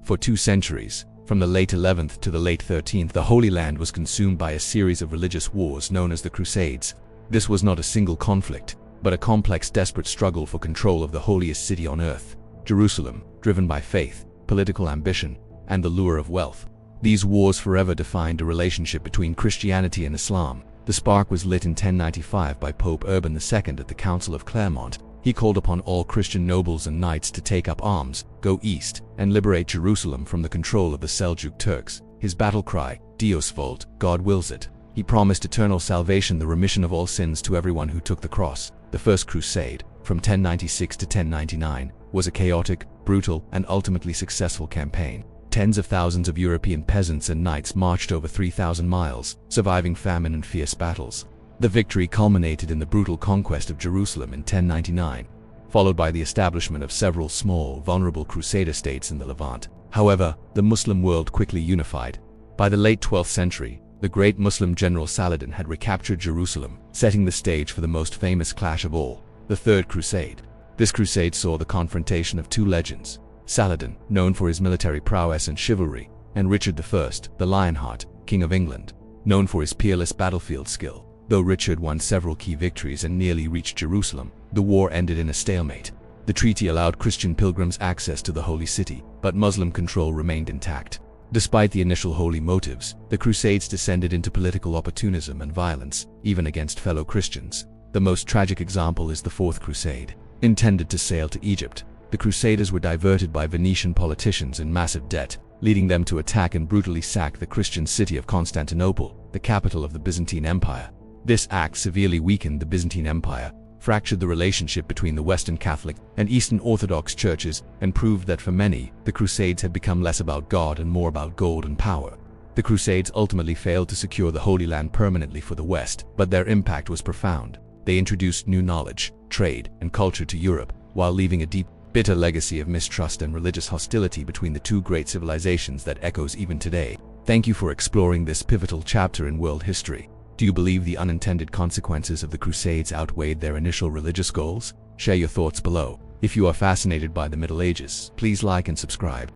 For 2 centuries, from the late 11th to the late 13th, the Holy Land was consumed by a series of religious wars known as the Crusades. This was not a single conflict, but a complex, desperate struggle for control of the holiest city on earth, Jerusalem, driven by faith, political ambition, and the lure of wealth. These wars forever defined the relationship between Christianity and Islam. The spark was lit in 1095 by Pope Urban II at the Council of Clermont. He called upon all Christian nobles and knights to take up arms, go east, and liberate Jerusalem from the control of the Seljuk Turks. His battle cry, Deus Vult, God wills it. He promised eternal salvation, the remission of all sins to everyone who took the cross. The First Crusade, from 1096 to 1099, was a chaotic, brutal, and ultimately successful campaign. Tens of thousands of European peasants and knights marched over 3,000 miles, surviving famine and fierce battles. The victory culminated in the brutal conquest of Jerusalem in 1099, followed by the establishment of several small, vulnerable Crusader states in the Levant. However, the Muslim world quickly unified. By the late 12th century, the great Muslim general Saladin had recaptured Jerusalem, setting the stage for the most famous clash of all, the Third Crusade. This crusade saw the confrontation of 2 legends, Saladin, known for his military prowess and chivalry, and Richard I, the Lionheart, King of England, known for his peerless battlefield skill. Though Richard won several key victories and nearly reached Jerusalem, the war ended in a stalemate. The treaty allowed Christian pilgrims access to the Holy City, but Muslim control remained intact. Despite the initial holy motives, the Crusades descended into political opportunism and violence, even against fellow Christians. The most tragic example is the Fourth Crusade. Intended to sail to Egypt, the Crusaders were diverted by Venetian politicians in massive debt, leading them to attack and brutally sack the Christian city of Constantinople, the capital of the Byzantine Empire. This act severely weakened the Byzantine Empire, fractured the relationship between the Western Catholic and Eastern Orthodox churches, and proved that for many, the Crusades had become less about God and more about gold and power. The Crusades ultimately failed to secure the Holy Land permanently for the West, but their impact was profound. They introduced new knowledge, trade, and culture to Europe, while leaving a deep, bitter legacy of mistrust and religious hostility between the 2 great civilizations that echoes even today. Thank you for exploring this pivotal chapter in world history. Do you believe the unintended consequences of the Crusades outweighed their initial religious goals? Share your thoughts below. If you are fascinated by the Middle Ages, please like and subscribe.